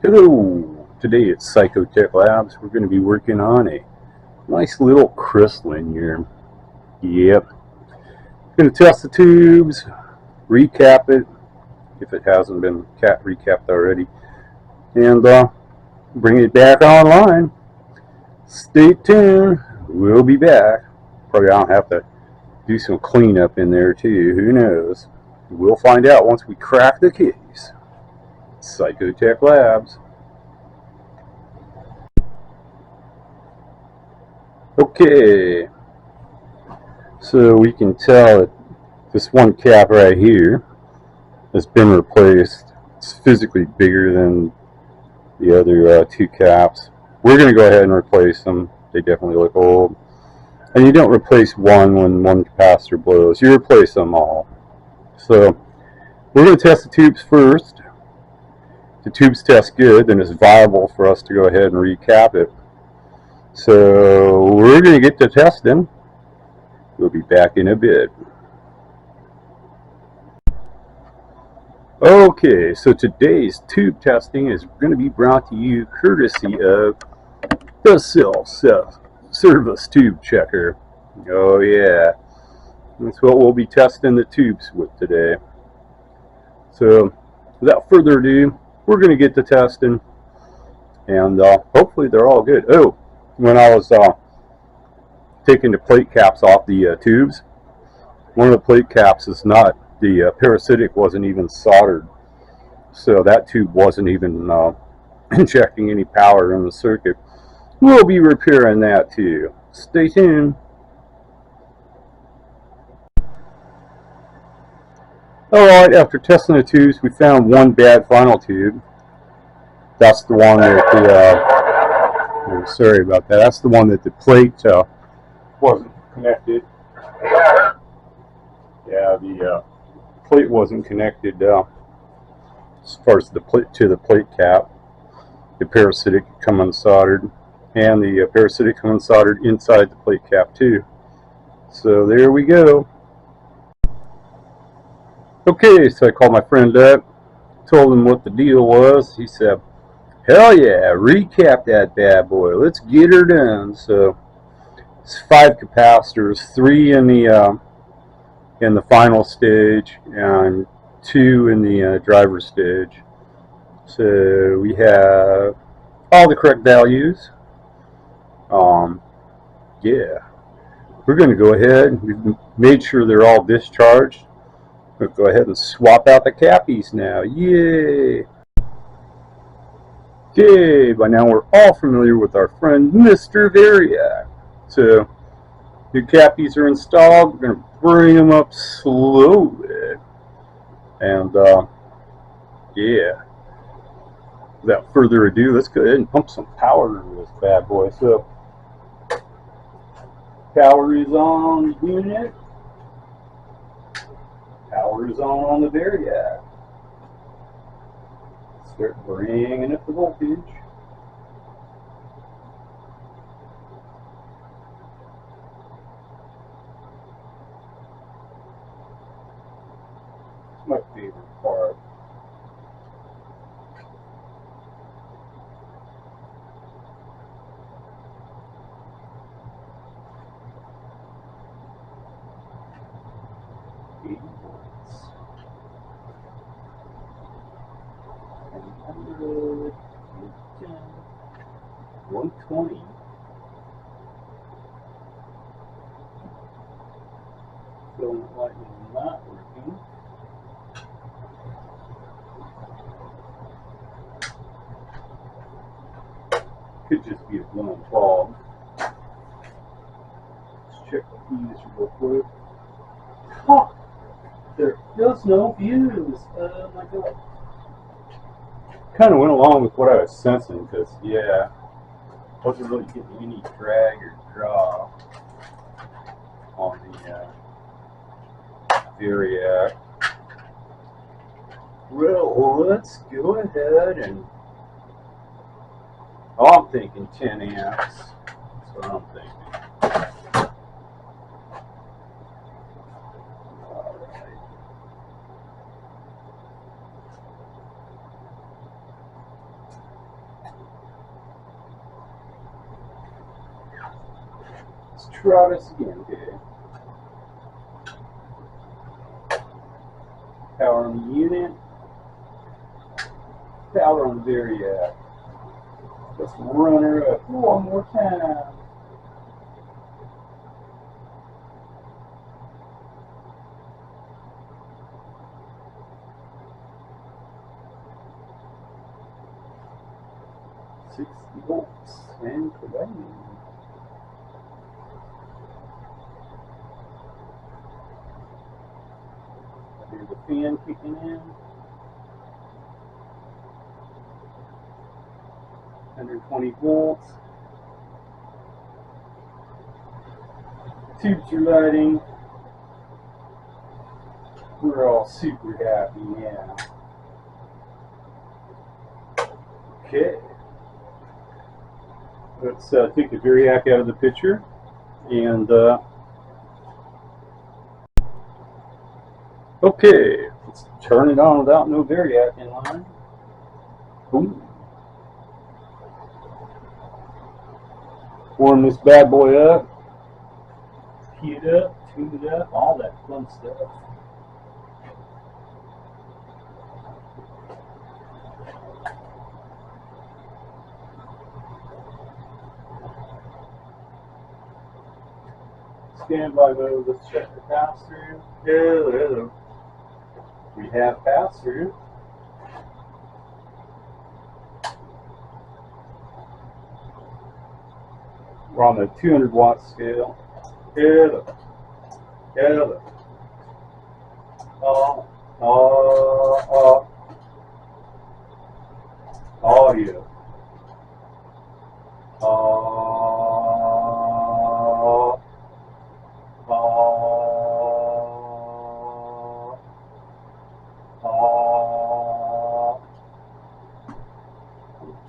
Hello! Today at Psychotech Labs we're going to be working on a nice little crystalline here. Yep. Going to test the tubes, recap it if it hasn't been recapped already, and bring it back online. Stay tuned. We'll be back. Probably I'll have to do some cleanup in there too. Who knows? We'll find out once we crack the case. Psychotech Labs. Okay, so we can tell that this one cap right here has been replaced. It's physically bigger than the other two caps. We're going to go ahead and replace them. They definitely look old. And you don't replace one when one capacitor blows. You replace them all. So we're going to test the tubes first. If the tubes test good, then it's viable for us to go ahead and recap it. So we're going to get to testing. We'll be back in a bit. Okay, so today's tube testing is going to be brought to you courtesy of the self-service tube checker. Oh yeah, that's what we'll be testing the tubes with today. So without further ado, we're going to get to testing, and hopefully they're all good. Oh, when I was taking the plate caps off the tubes, one of the plate caps is not, the parasitic wasn't even soldered, so that tube wasn't even injecting any power in the circuit. We'll be repairing that too. Stay tuned. Alright, after testing the tubes, we found one bad final tube. That's the one that the, sorry about that, that's the one that the plate wasn't connected. Yeah, the plate wasn't connected as far as the plate to the plate cap. The parasitic come unsoldered, and the parasitic come unsoldered inside the plate cap too. So there we go. Okay, so I called my friend up, told him what the deal was. He said, hell yeah, recap that bad boy, let's get her done. So it's 5 capacitors, 3 in the final stage and 2 in the driver stage. So we have all the correct values. Yeah, we're going to go ahead. We've made sure they're all discharged. We'll go ahead and swap out the cappies now. Yay! Okay, by now we're all familiar with our friend Mr. Variac. So your cappies are installed. We're going to bring them up slowly. And yeah, without further ado, let's go ahead and pump some power into this bad boy. So power is on the unit. Power is on the Variac. Start bringing up the voltage. It's my favorite part. $100, 120. Filament light is not working. Could just be a blown bulb. Let's check the fuse real quick. Huh! There is no fuse. Oh my god. Kind of went along with what I was sensing, because yeah, wasn't really getting any drag or draw on the Variac. Well, let's go ahead and I'm thinking 10 amps. That's what I'm thinking. Let's try this again, okay. Power on the unit. Power on the variac. Let's run her up one more time. Volts and prevailing. Here's the fan kicking in. 120 volts. Tubes are lighting. We're all super happy now. Okay. Let's take the variac out of the picture and okay, let's turn it on without no variac in line. Ooh. Warm this bad boy up, heat it up, tune it up, all that fun stuff. Standby mode, let's check the pass-through. Hello. We have pass-through. We're on the 200 watt scale. Hello. Hello. Audio.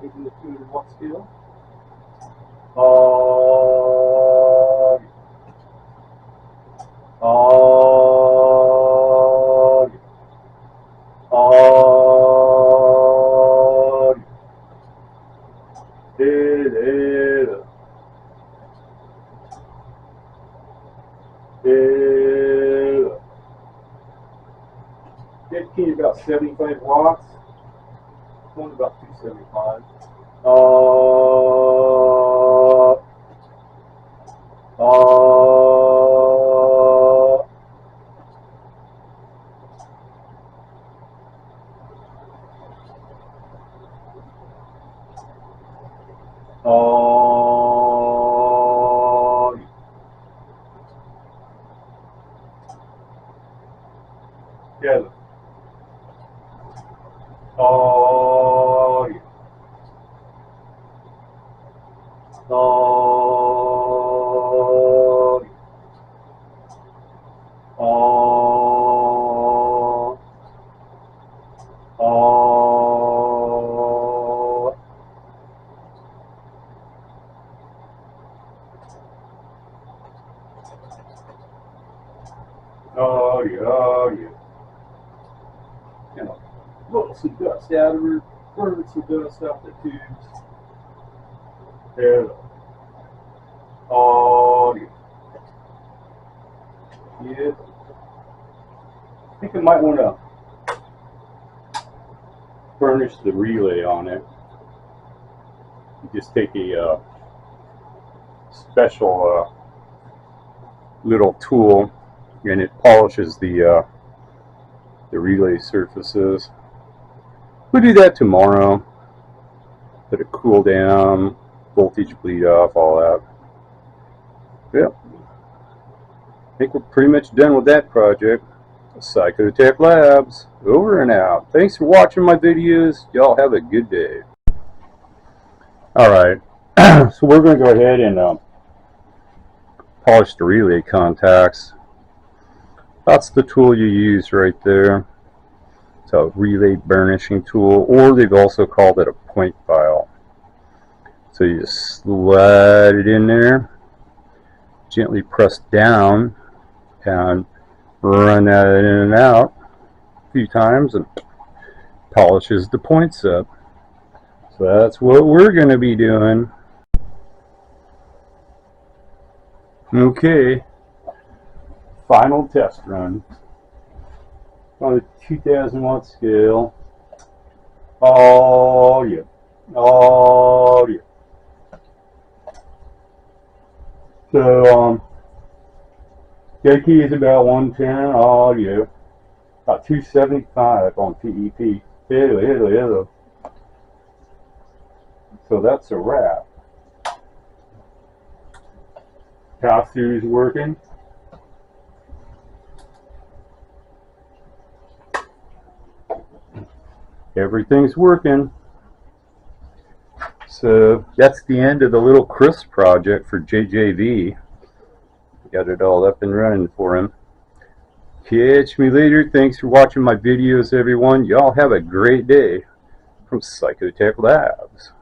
Taking the 200 watt scale. Dedicated about 75 watts. One about 275. Together. Audio. Audio. Audio. And I'll blow some dust out of her, burn some dust off the tubes. There. Audio. Yeah. I think I might want to burnish the relay on it. You just take a special little tool and it polishes the relay surfaces. We'll do that tomorrow. Let it cool down, voltage bleed off, all that. Yep. I think we're pretty much done with that project. Psychotech Labs, over and out. Thanks for watching my videos. Y'all have a good day. Alright, so we're going to go ahead and polish the relay contacts. That's the tool you use right there. It's a relay burnishing tool, or they've also called it a point file. So you just slide it in there, gently press down, and run that in and out a few times, and polishes the points up. So that's what we're going to be doing. Okay, final test run on a 2000 watt scale. Audio. Audio. So, J key is about 110 audio, about 275 on PEP. Hello. So that's a wrap. Pass-through is working. Everything's working. So that's the end of the little Kris project for JJV. Got it all up and running for him. Catch me later. Thanks for watching my videos, everyone. Y'all have a great day from Psychotech Labs.